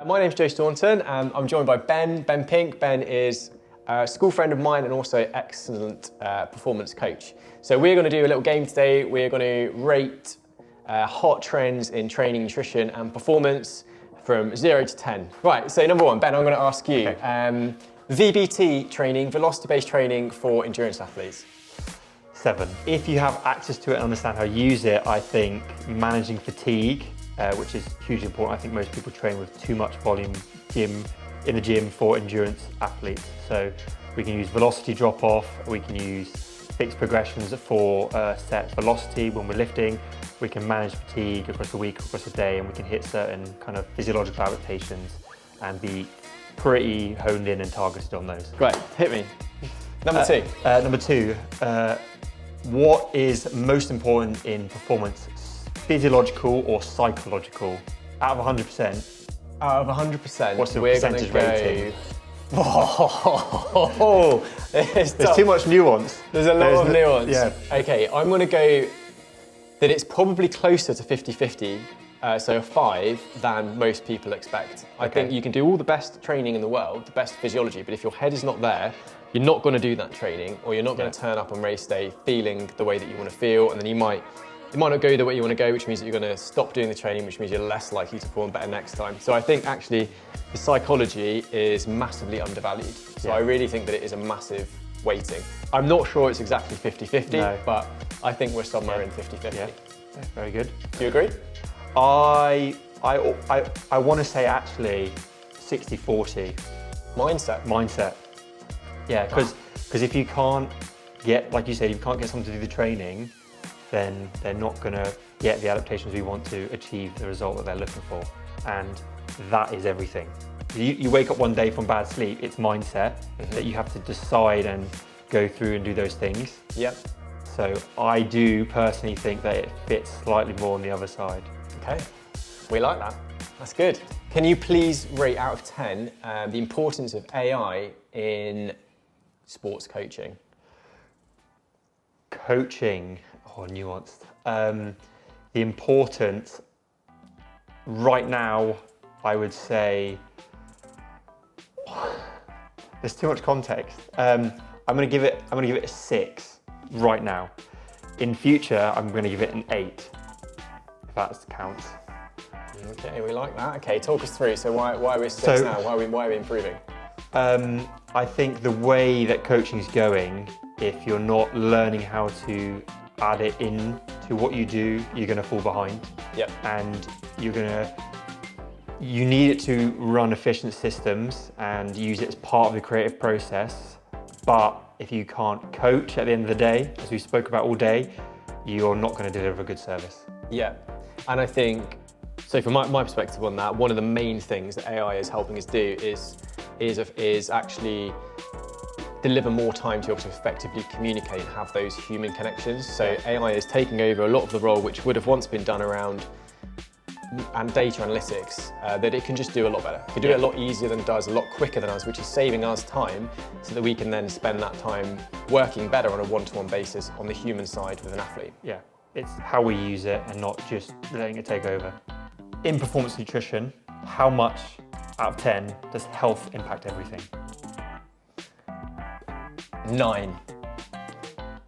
My name's Joe Staunton and I'm joined by Ben Pink. Ben is a school friend of mine and also excellent performance coach. So we're going to do a little game today. We're going to rate hot trends in training, nutrition and performance from 0 to 10. Right, so number one, Ben, I'm going to ask you, VBT training, velocity-based training for endurance athletes. 7. If you have access to it and understand how to use it, I think managing fatigue, which is hugely important. I think most people train with too much volume in the gym for endurance athletes. So we can use velocity drop off, we can use fixed progressions for set velocity when we're lifting, we can manage fatigue across the week, across the day, and we can hit certain kind of physiological adaptations and be pretty honed in and targeted on those. Great, hit me. Number two. Number two, what is most important in performance? Physiological or psychological? Out of 100%. Out of 100%, what's the we're percentage going to rating? Oh, There's too much nuance. There's a lot of nuance. Yeah. Okay, I'm going to go that it's probably closer to 50-50, so a 5, than most people expect. I think you can do all the best training in the world, the best physiology, but if your head is not there, you're not going to do that training, or you're not going to turn up on race day feeling the way that you want to feel, and then you might not go the way you want to go, which means that you're going to stop doing the training, which means you're less likely to perform better next time. So I think actually the psychology is massively undervalued. So I really think that it is a massive weighting. I'm not sure it's exactly 50-50, but I think we're somewhere in 50-50. Yeah, very good. Do you agree? I want to say actually 60-40. Mindset. Yeah, because if you can't get, like you said, if you can't get someone to do the training, then they're not going to get the adaptations we want to achieve the result that they're looking for. And that is everything. You wake up one day from bad sleep, it's mindset that you have to decide and go through and do those things. Yep. So I do personally think that it fits slightly more on the other side. Okay, we like that. That's good. Can you please rate out of 10 the importance of AI in sports coaching? Coaching, nuanced. The importance, right now, I would say, there's too much context. I'm gonna give it a 6 right now. In future, I'm gonna give it an 8, if that counts. Okay, we like that. Okay, talk us through. So why are we 6 now? Why are we improving? I think the way that coaching is going, if you're not learning how to add it in to what you do, you're going to fall behind. Yep. And you need it to run efficient systems and use it as part of the creative process. But if you can't coach at the end of the day, as we spoke about all day, you're not going to deliver a good service. Yeah, and I think, so from my perspective on that, one of the main things that AI is helping us do is actually deliver more time to be able to effectively communicate and have those human connections. So AI is taking over a lot of the role which would have once been done around and data analytics, that it can just do a lot better. It can do it a lot easier than it does, a lot quicker than us, which is saving us time so that we can then spend that time working better on a one-to-one basis on the human side with an athlete. Yeah, it's how we use it and not just letting it take over. In performance nutrition, how much out of 10 does health impact everything? 9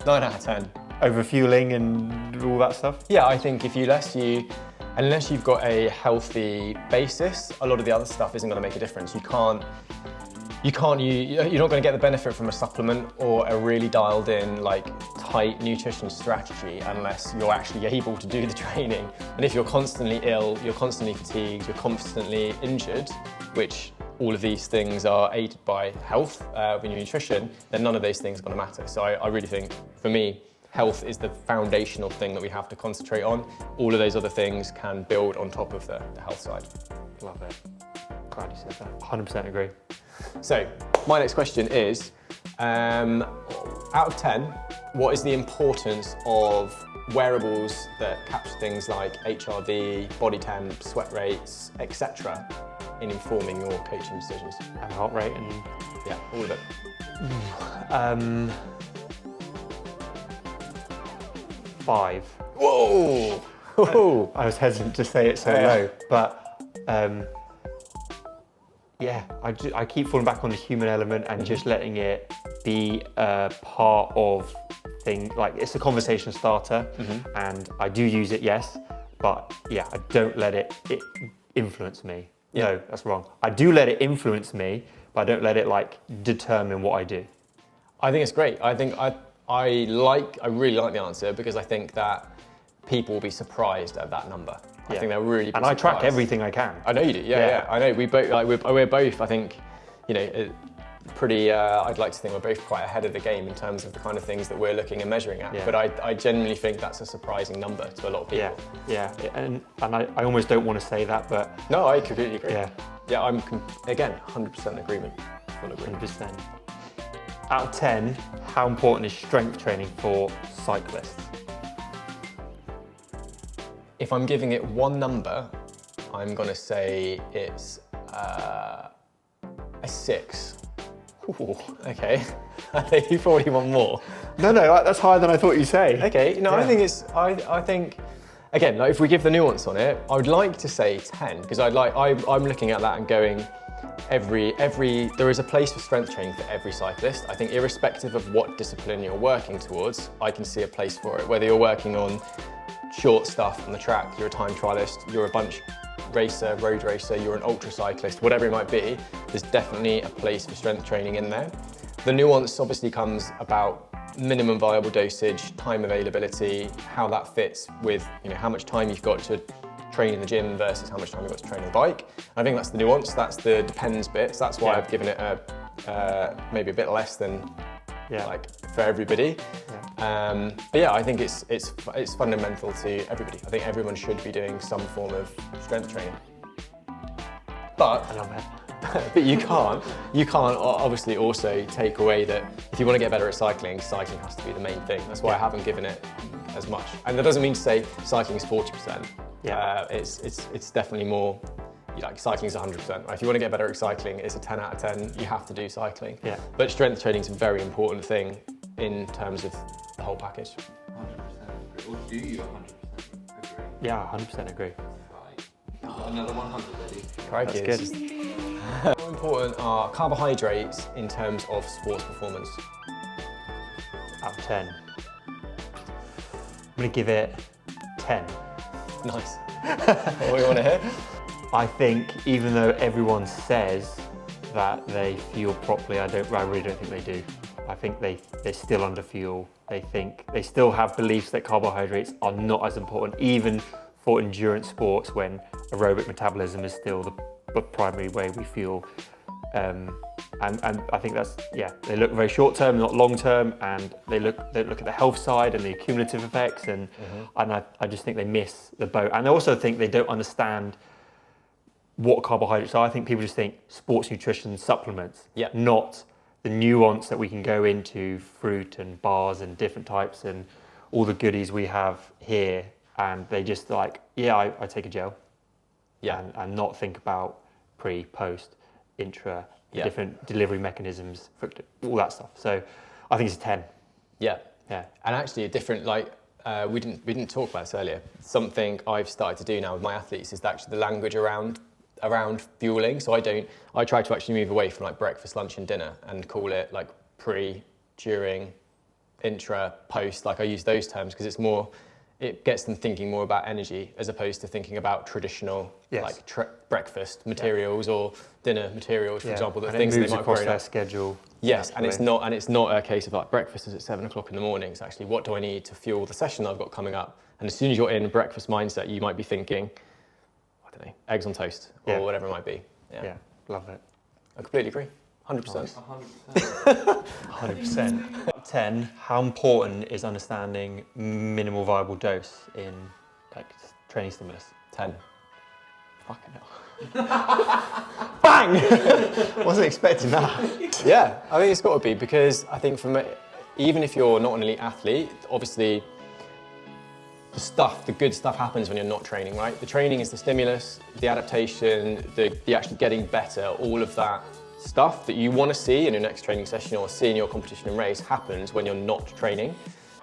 out of 10. Over fueling and all that stuff? Yeah, I think unless you've got a healthy basis, a lot of the other stuff isn't going to make a difference. You're not going to get the benefit from a supplement or a really dialed in, tight nutrition strategy unless you're actually able to do the training. And if you're constantly ill, you're constantly fatigued, you're constantly injured, which all of these things are aided by health with your nutrition, then none of those things are going to matter. So I really think, for me, health is the foundational thing that we have to concentrate on. All of those other things can build on top of the health side. Love it. Glad you said that. 100% agree. So my next question is, out of 10, what is the importance of wearables that capture things like HRV, body temp, sweat rates, etc. in informing your coaching decisions? And heart rate and... Yeah, all of it. 5. Whoa! I was hesitant to say it so low, but Yeah, I keep falling back on the human element and just letting it be a part of thing. Like, it's a conversation starter, and I do use it, yes, but yeah, I don't let it influence me. Yeah. No, that's wrong. I do let it influence me, but I don't let it like determine what I do. I think it's great. I think I really like the answer, because I think that people will be surprised at that number. I think they'll really be And surprised. I track everything I can. I know you do. Yeah. I know we both we're both. I think, you know, pretty. I'd like to think we're both quite ahead of the game in terms of the kind of things that we're looking and measuring at. Yeah. But I genuinely think that's a surprising number to a lot of people. Yeah, and I almost don't want to say that, but No, I completely agree. yeah, I'm again 100% agreement. Full agreement. 100%. Out of 10, how important is strength training for cyclists? If I'm giving it one number, I'm gonna say it's a 6. Ooh, okay. I think you probably want more. No, that's higher than I thought you'd say. Okay, no, I think it's, I think, again, like if we give the nuance on it, I would like to say 10, because I'm looking at that and going, there is a place for strength training for every cyclist. I think irrespective of what discipline you're working towards, I can see a place for it. Whether you're working on short stuff on the track, you're a time trialist, you're a bunch racer, road racer, you're an ultra cyclist, whatever it might be, there's definitely a place for strength training in there. The nuance obviously comes about minimum viable dosage, time availability, how that fits with, you know, how much time you've got to train in the gym versus how much time you've got to train on the bike. I think that's the nuance, that's the depends bit, so that's why I've given it maybe a bit less than like for everybody. But yeah, I think it's fundamental to everybody. I think everyone should be doing some form of strength training. But I love it. but you can't obviously also take away that if you want to get better at cycling has to be the main thing. That's why I haven't given it as much. And that doesn't mean to say cycling is 40%. It's definitely more, like cycling is 100%. Right? If you want to get better at cycling, it's a 10 out of 10. You have to do cycling. Yeah. But strength training is a very important thing in terms of the whole package. 100% agree. Or do you 100% agree? Yeah, 100% agree. Right. You've got another 100 ready. Crikey, That's it's just- How important are carbohydrates in terms of sports performance? Out of 10. I'm going to give it 10. Nice. What do you want to hear? I think even though everyone says that they fuel properly, I really don't think they do. I think they still underfuel. They still have beliefs that carbohydrates are not as important, even for endurance sports, when aerobic metabolism is still the primary way we fuel. And I think that's, they look very short term, not long term, and they look at the health side and the cumulative effects, and I just think they miss the boat. And I also think they don't understand what carbohydrates are. I think people just think sports nutrition supplements, not the nuance that we can go into fruit and bars and different types and all the goodies we have here. And they just like, I take a gel, and not think about pre, post, intra, different delivery mechanisms, all that stuff. So I think it's a 10. Yeah. And actually a different, we didn't talk about this earlier. Something I've started to do now with my athletes is actually the language around fueling. So I try to actually move away from like breakfast, lunch and dinner and call it like pre, during, intra, post. Like I use those terms because it gets them thinking more about energy as opposed to thinking about traditional breakfast materials or dinner materials, for example, that things moves they might across grow their up. schedule. Yes, and it's not a case of like breakfast is at 7 o'clock in the morning. It's actually what do I need to fuel the session I've got coming up? And as soon as you're in breakfast mindset, you might be thinking, I don't know, eggs on toast or whatever it might be. Yeah, love it. I completely agree. 100%. 100%. 100%. 10, how important is understanding minimal viable dose in like training stimulus? 10. Fucking hell. Bang! Wasn't expecting that. Yeah, I think it's got to be, because I think even if you're not an elite athlete, obviously the good stuff happens when you're not training, right? The training is the stimulus, the adaptation, the actually getting better, all of that stuff that you want to see in your next training session or see in your competition and race happens when you're not training.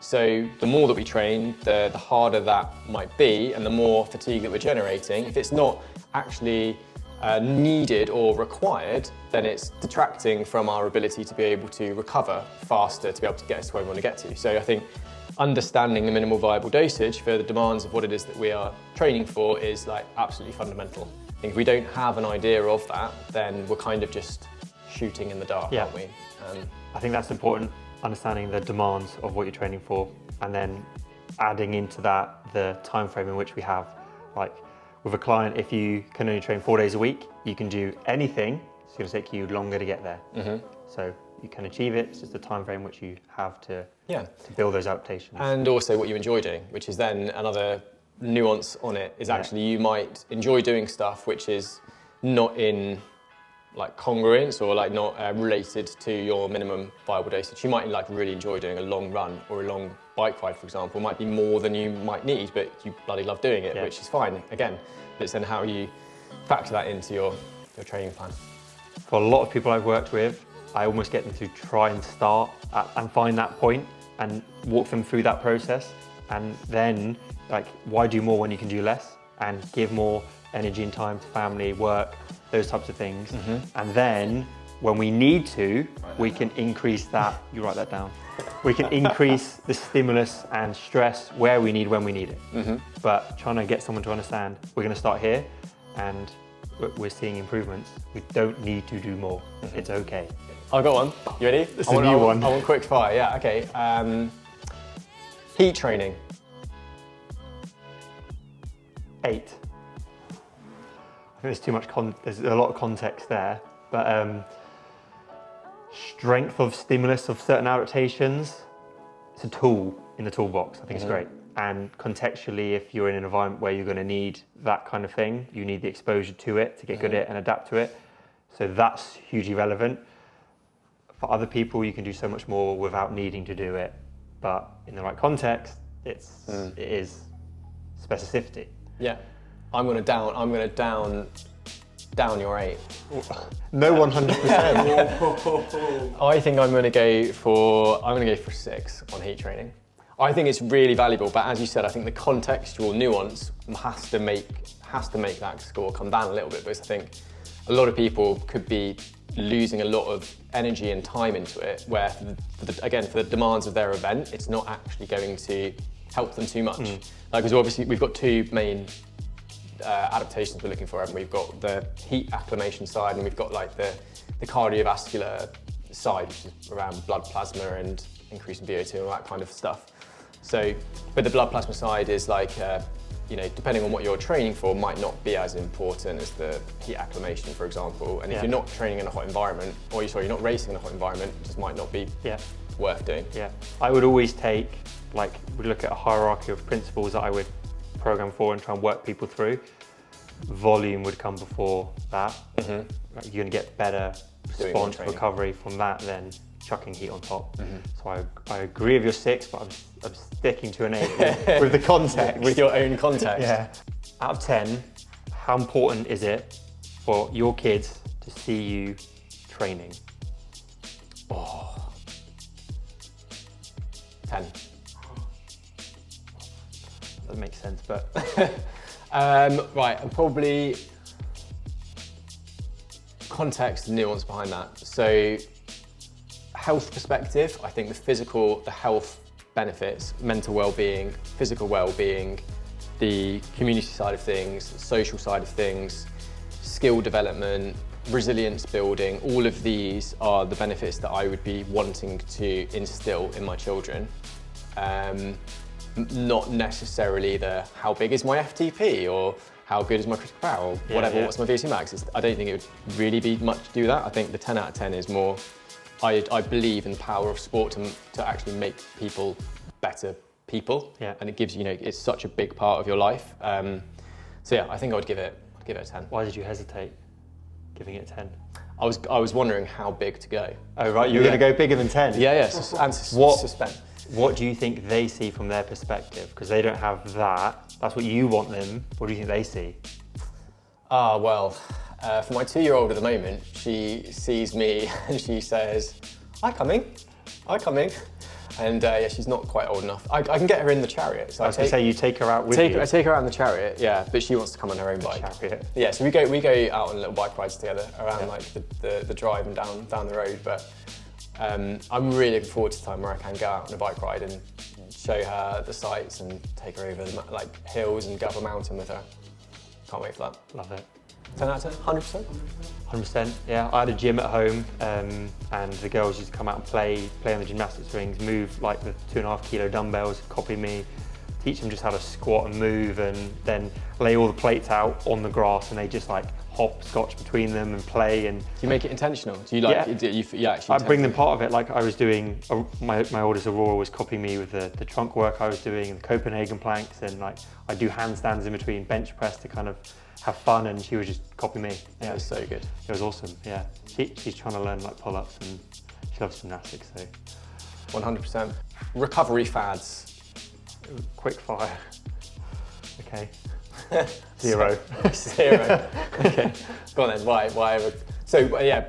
So the more that we train, the harder that might be and the more fatigue that we're generating. If it's not actually needed or required, then it's detracting from our ability to be able to recover faster to be able to get us to where we want to get to. So I think understanding the minimal viable dosage for the demands of what it is that we are training for is like absolutely fundamental. I think if we don't have an idea of that, then we're kind of just shooting in the dark, aren't we? I think that's important, understanding the demands of what you're training for, and then adding into that the time frame in which we have. Like with a client, if you can only train 4 days a week, you can do anything. It's going to take you longer to get there. So you can achieve it. It's just the time frame which you have to build those adaptations. And also what you enjoy doing, which is then another nuance on it, is actually you might enjoy doing stuff which is not in like congruence or like not related to your minimum viable dosage. You might like really enjoy doing a long run or a long bike ride, for example. It might be more than you might need, but you bloody love doing it, which is fine. Again, it's then how you factor that into your training plan. For a lot of people I've worked with, I almost get them to try and start and find that point and walk them through that process. And then like, why do more when you can do less? And give more energy and time to family, work, those types of things. And then when we need to, we can increase that, you write that down. We can increase the stimulus and stress where we need, when we need it. But trying to get someone to understand, we're gonna start here and we're seeing improvements. We don't need to do more, it's okay. I've got one, you ready? This is a new one. I want quick fire, yeah, okay. Heat training. 8. I think there's too much, there's a lot of context there, but strength of stimulus of certain adaptations, it's a tool in the toolbox. I think it's great. And contextually, if you're in an environment where you're going to need that kind of thing, you need the exposure to it to get good at it and adapt to it. So that's hugely relevant. For other people, you can do so much more without needing to do it, but in the right context, it is specificity. Yeah, I'm gonna down your 8. No 100%. I think I'm gonna go for 6 on heat training. I think it's really valuable, but as you said, I think the contextual nuance has to make that score come down a little bit, because I think a lot of people could be losing a lot of energy and time into it, where for the demands of their event, it's not actually going to help them too much. Because obviously we've got 2 main adaptations we're looking for, and we've got the heat acclimation side, and we've got like the cardiovascular side, which is around blood plasma and increasing VO2 and all that kind of stuff. So, but the blood plasma side is like, you know, depending on what you're training for, might not be as important as the heat acclimation, for example. And if you're not training in a hot environment, or you're not racing in a hot environment, it just might not be worth doing. Yeah, I would always take, like, we look at a hierarchy of principles that I would program for and try and work people through. Volume would come before that. Like, you're gonna get better response recovery from that than chucking heat on top. So I agree with your 6, but I'm sticking to an 8 with the context. With your own context. Yeah. Out of 10, how important is it for your kids to see you training? 10. That makes sense, but right, and probably context and nuance behind that. So, health perspective, I think the health benefits, mental well-being, physical well-being, the community side of things, social side of things, skill development, resilience building, all of these are the benefits that I would be wanting to instill in my children. Not necessarily the how big is my FTP or how good is my critical power or whatever, what's my VO2 max. I don't think it would really be much to do that. I think the 10 out of 10 is more, I believe in the power of sport to actually make people better people. And it gives, it's such a big part of your life. So yeah, I think I'd give it a 10. Why did you hesitate giving it 10? I was wondering how big to go. Oh right, you were going to go bigger than 10? Yeah, and suspend. What do you think they see from their perspective? Because they don't have that. That's what you want them. What do you think they see? Well, for my 2-year-old at the moment, she sees me and she says, "I'm coming." And yeah, she's not quite old enough. I can get her in the chariot. So I was going to say, you take her out with you. I take her out in the chariot, yeah, but she wants to come on her own bike. Chariot. Yeah, so we go out on little bike rides together around like the drive and down the road. But I'm really looking forward to the time where I can go out on a bike ride and show her the sights and take her over the like hills and go up a mountain with her. Can't wait for that. Love it. 10 out of 10, 100%? 100%, yeah. I had a gym at home and the girls used to come out and play on the gymnastics rings, move like the 2.5 kilo dumbbells, copy me, teach them just how to squat and move, and then lay all the plates out on the grass and they just like hopscotch between them and play. And do you make it intentional? Do you like you actually? I bring them part of it. Like I was doing, my oldest Aurora was copying me with the trunk work I was doing and the Copenhagen planks, and like I do handstands in between bench press to kind of have fun, and she would just copy me. Yeah, it was so good. It was awesome. Yeah, she's trying to learn like pull-ups and she loves gymnastics. So 100%. Recovery fads. Quick fire. Okay. Zero. Zero. Okay. Go on then. Why? So yeah,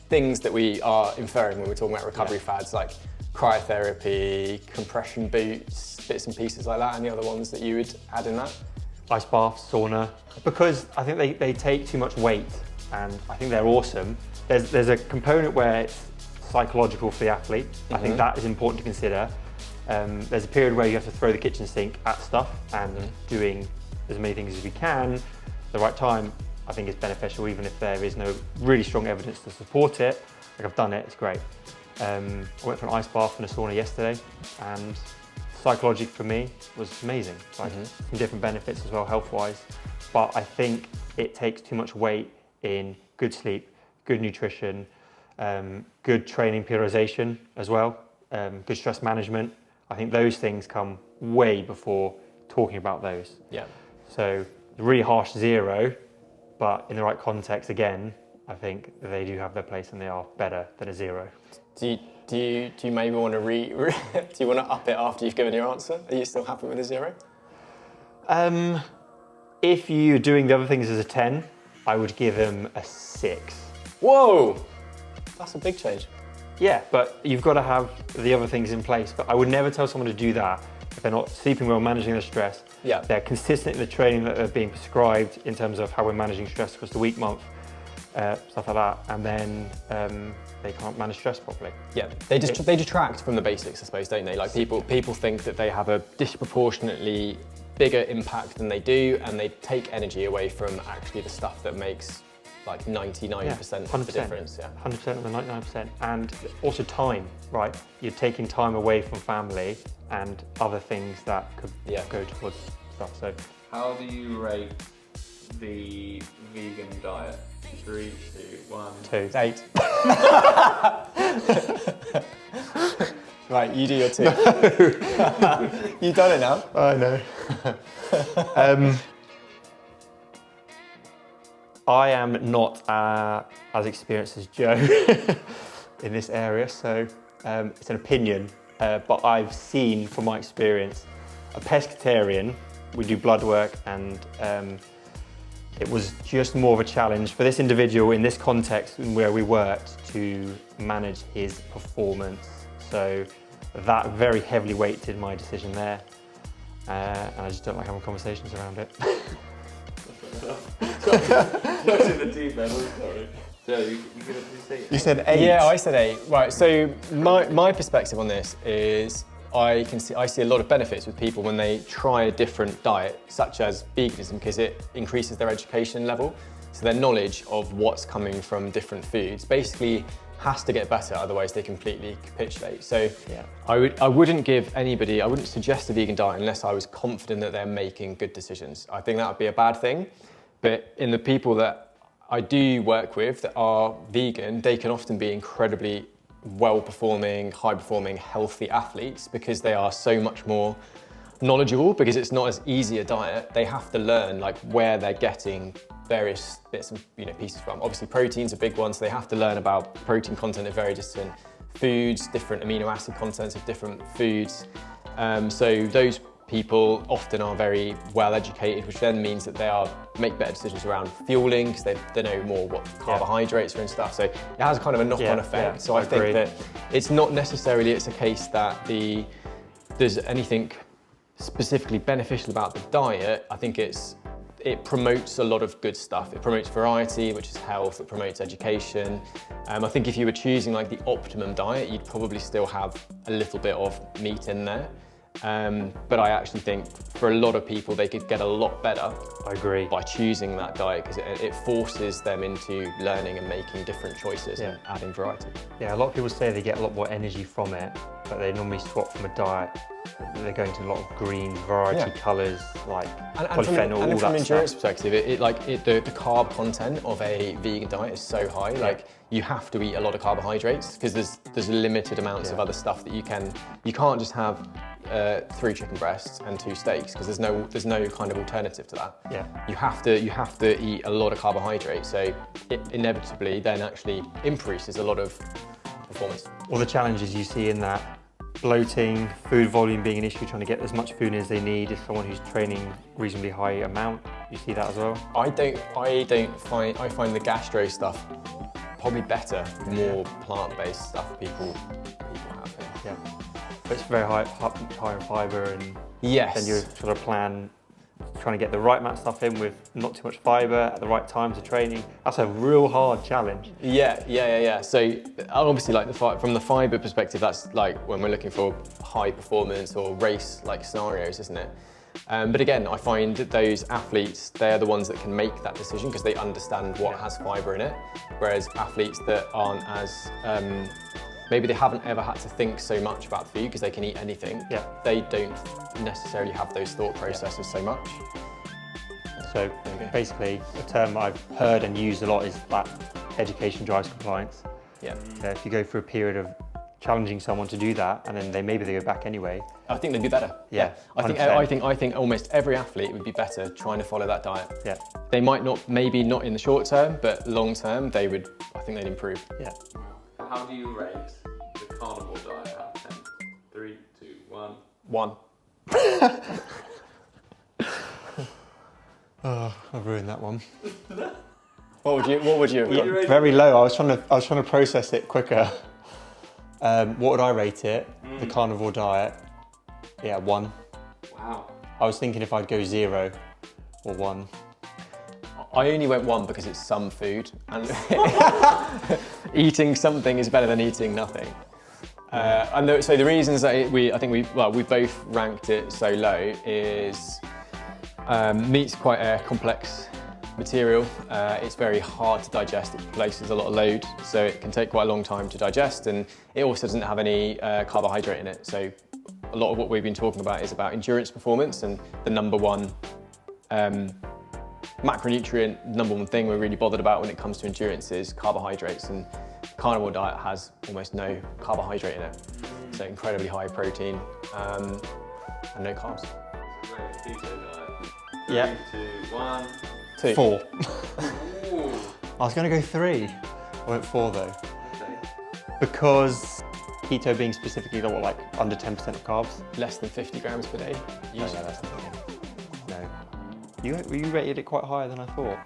things that we are inferring when we're talking about recovery fads, like cryotherapy, compression boots, bits and pieces like that. Any other ones that you would add in that? Ice baths, sauna, because I think they take too much weight, and I think they're awesome. There's a component where it's psychological for the athlete. I think that is important to consider. There's a period where you have to throw the kitchen sink at stuff, and doing as many things as we can at the right time, I think is beneficial, even if there is no really strong evidence to support it. Like I've done it, it's great. I went for an ice bath and a sauna yesterday, and psychology for me was amazing. Like some different benefits as well, health-wise. But I think it takes too much weight in good sleep, good nutrition, good training periodization as well, good stress management. I think those things come way before talking about those. Yeah. So the really harsh zero, but in the right context, again, I think they do have their place and they are better than a zero. Do you maybe want to do you want to up it after you've given your answer? Are you still happy with a zero? If you're doing the other things as a 10, I would give them a 6. Whoa, that's a big change. Yeah, but you've got to have the other things in place. But I would never tell someone to do that if they're not sleeping well, managing their stress. Yeah. They're consistent in the training that they're being prescribed in terms of how we're managing stress across the week, month, stuff like that. And then they can't manage stress properly. Yeah, they detract from the basics, I suppose, don't they? Like people think that they have a disproportionately bigger impact than they do, and they take energy away from actually the stuff that makes like 99% of the difference. Yeah, 100% of the 99%. And also time, right? You're taking time away from family and other things that could go towards stuff. So, how do you rate the vegan diet? 3, 2, 1. 2. 8. Right, you do your 2. You've done it now. I know. I am not as experienced as Joe in this area, so it's an opinion, but I've seen from my experience, a pescatarian, we do blood work, and it was just more of a challenge for this individual in this context where we worked to manage his performance. So that very heavily weighted my decision there, and I just don't like having conversations around it. In the deep end, sorry. So you said 8. Yeah, I said 8. Right. So my perspective on this is I see a lot of benefits with people when they try a different diet, such as veganism, because it increases their education level. So their knowledge of what's coming from different foods basically has to get better, otherwise they completely capitulate. So I wouldn't suggest a vegan diet unless I was confident that they're making good decisions. I think that would be a bad thing. But in the people that I do work with that are vegan, they can often be incredibly well-performing, high-performing, healthy athletes because they are so much more knowledgeable, because it's not as easy a diet. They have to learn like where they're getting various bits and pieces from. Obviously protein's a big one, so they have to learn about protein content of very different foods, different amino acid contents of different foods. So those people often are very well educated, which then means that they make better decisions around fueling because they know more what carbohydrates are and stuff. So it has kind of a knock-on effect. Yeah, so I think that it's not necessarily a case that there's anything specifically beneficial about the diet. I think it promotes a lot of good stuff. It promotes variety, which is health. It promotes education. I think if you were choosing like the optimum diet, you'd probably still have a little bit of meat in there. But I actually think for a lot of people, they could get a lot better. I agree. By choosing that diet, because it forces them into learning and making different choices and adding variety. Yeah, a lot of people say they get a lot more energy from it, but they normally swap from a diet. They're going to a lot of green variety colours, like polyphenol, all that from an endurance stuff. perspective, the carb content of a vegan diet is so high. Like you have to eat a lot of carbohydrates because there's limited amounts of other stuff that you can't just have 3 chicken breasts and 2 steaks because there's no kind of alternative to that. Yeah. You have to eat a lot of carbohydrates, so it inevitably then actually increases a lot of performance. All the challenges you see in that, bloating, food volume being an issue, trying to get as much food in as they need. If someone who's training reasonably high amount, you see that as well. I find the gastro stuff probably better, more plant-based stuff people have. Yeah. But it's very high in fibre, and then you sort of plan trying to get the right amount of stuff in with not too much fibre at the right times of training. That's a real hard challenge. Yeah. So obviously, like from the fibre perspective, that's like when we're looking for high performance or race like scenarios, isn't it? But again, I find that those athletes, they're the ones that can make that decision because they understand what has fibre in it. Whereas athletes that aren't as maybe they haven't ever had to think so much about food because they can eat anything. Yeah. They don't necessarily have those thought processes so much. So basically, a term I've heard and used a lot is that education drives compliance. Yeah. If you go through a period of challenging someone to do that, and then maybe they go back anyway. I think they'd be better. Yeah. I think almost every athlete would be better trying to follow that diet. Yeah. They might maybe not in the short term, but long term, I think they'd improve. Yeah. How do you rate the carnivore diet out of 10? 3, 2, 1. 1. Oh, I've ruined that one. What would you have got? Very low. I was trying to process it quicker. What would I rate it? The carnivore diet. Yeah, 1. Wow. I was thinking if I'd go 0 or 1. I only went 1 because it's some food, and eating something is better than eating nothing. So the reasons that we both ranked it so low is meat's quite a complex material. It's very hard to digest. It places a lot of load, so it can take quite a long time to digest, and it also doesn't have any carbohydrate in it. So a lot of what we've been talking about is about endurance performance, and the number one macronutrient, number one thing we're really bothered about when it comes to endurance is carbohydrates, and carnivore diet has almost no carbohydrate in it. So incredibly high protein and no carbs. Keto diet. Yeah. 3, 2, 1. 2. 4. Ooh. I was going to go 3. I went 4 though. Okay. Because keto being specifically like under 10% of carbs. Less than 50 grams per day. Usually. No. You rated it quite higher than I thought.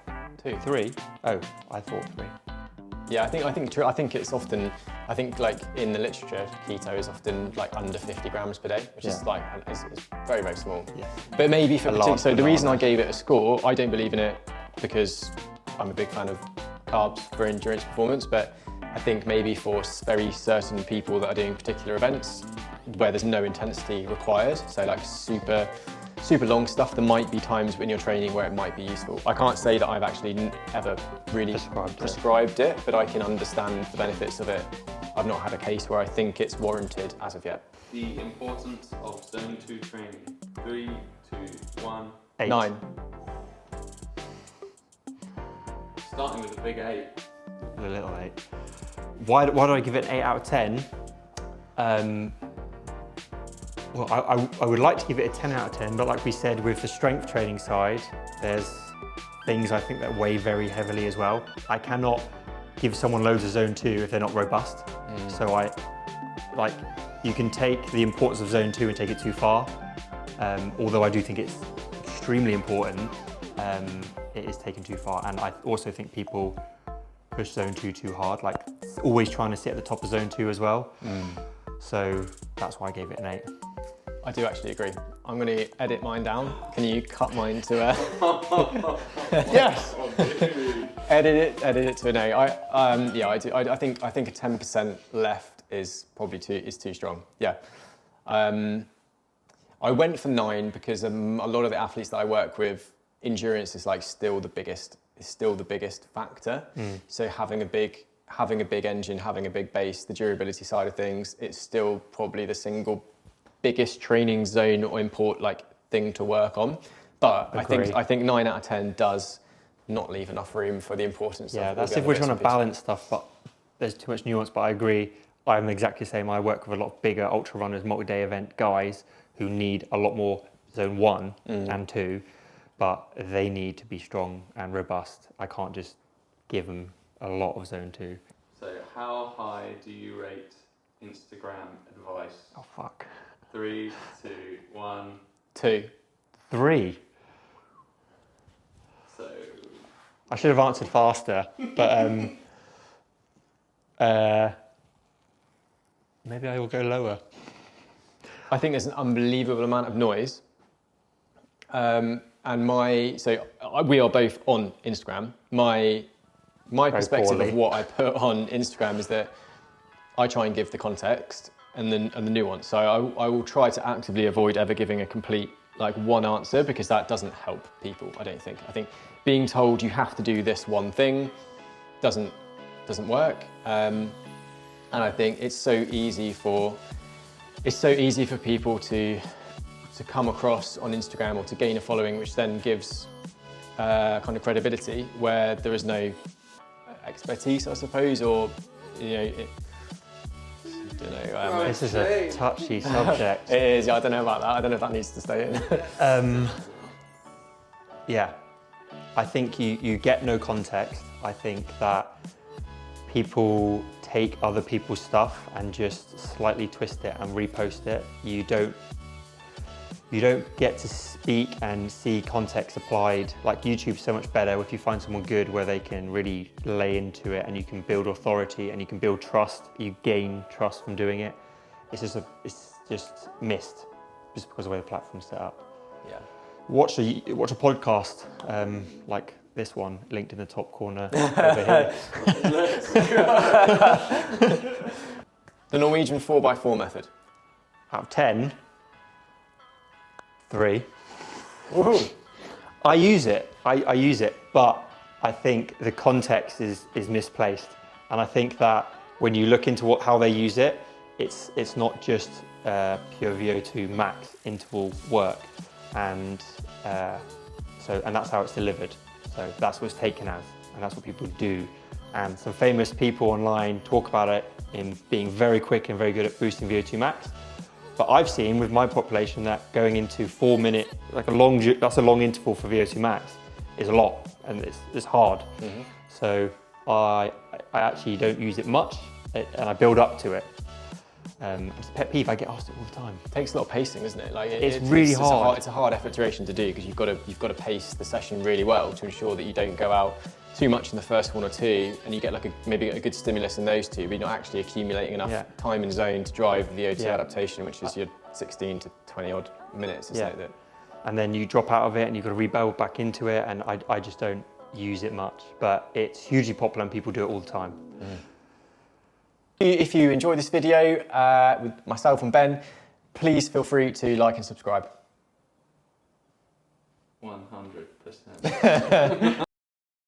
2. 3? Oh, I thought 3. Yeah, I think it's often, like in the literature, keto is often like under 50 grams per day, which is like, it's very, very small. Yeah. But maybe for so the reason I gave it a score, I don't believe in it because I'm a big fan of carbs for endurance performance, but I think maybe for very certain people that are doing particular events where there's no intensity required, so like super long stuff, there might be times when you're training where it might be useful. I can't say that I've actually ever really prescribed it, but I can understand the benefits of it. I've not had a case where I think it's warranted as of yet. The importance of zone 2 training. 3, 2, 1. 8. 9. Starting with a big 8. A little 8. Why do I give it an 8 out of 10? Well, I would like to give it a 10 out of 10, but like we said, with the strength training side, there's things I think that weigh very heavily as well. I cannot give someone loads of zone 2 if they're not robust. So you can take the importance of zone 2 and take it too far. Although I do think it's extremely important, it is taken too far. And I also think people push zone 2 too hard, like always trying to sit at the top of zone 2 as well. So that's why I gave it an 8. I do actually agree. I'm going to edit mine down. Can you cut mine to yes. edit it to an 8. I do. I think a 10% left is probably too strong. Yeah. I went for 9 because a lot of the athletes that I work with, endurance is like still the biggest factor. So having a big engine, having a big base, the durability side of things, it's still probably the single biggest training zone or thing to work on. But I think 9 out of 10 does not leave enough room for the importance. Yeah, of that's if we're trying to balance stuff, but there's too much nuance. But I agree. I'm exactly the same. I work with a lot bigger ultra runners, multi-day event guys who need a lot more zone 1 and 2, but they need to be strong and robust. I can't just give them a lot of zone 2. So how high do you rate Instagram advice? Oh fuck. 3, 2, 1. 2. 3. So I should have answered faster, but maybe I will go lower. I think there's an unbelievable amount of noise. We are both on Instagram. My perspective poorly. of what I put on Instagram is that I try and give the context and the nuance. So I will try to actively avoid ever giving a complete one answer, because that doesn't help people, I don't think. I think being told you have to do this one thing doesn't work. And I think it's so easy for people to come across on Instagram or to gain a following, which then gives kind of credibility where there is no expertise, I suppose, or This is a touchy subject. It is. Yeah, I don't know about that. I don't know if that needs to stay in. Yeah, I think you get no context. I think that people take other people's stuff and just slightly twist it and repost it. You don't get to speak and see context applied. Like YouTube's so much better if you find someone good where they can really lay into it and you can build authority and you can build trust. You gain trust from doing it. It's just missed just because of the way the platform's set up. Yeah. Watch a podcast like this one, linked in the top corner over here. The Norwegian 4x4 method. Out of 10, 3. Woohoo! I use it, but I think the context is misplaced. And I think that when you look into how they use it, it's not just pure VO2 max interval work. And that's how it's delivered. So that's what it's taken as, and that's what people do. And some famous people online talk about it in being very quick and very good at boosting VO2 max. But I've seen with my population that going into 4 minute, that's a long interval for VO2 max, is a lot, and it's hard. Mm-hmm. So I actually don't use it much, and I build up to it. It's a pet peeve. I get asked it all the time. It takes a lot of pacing, isn't it? It's really hard. It's a hard effort duration to do, because you've got to pace the session really well to ensure that you don't go out too much in the first 1 or 2, and you get maybe a good stimulus in those 2, but you're not actually accumulating enough time in zone to drive the VO2 adaptation, which is your 16 to 20 odd minutes, isn't it? And then you drop out of it and you've got to rebuild back into it, and I just don't use it much, but it's hugely popular and people do it all the time. Mm. If you enjoyed this video with myself and Ben, please feel free to like and subscribe. 100%.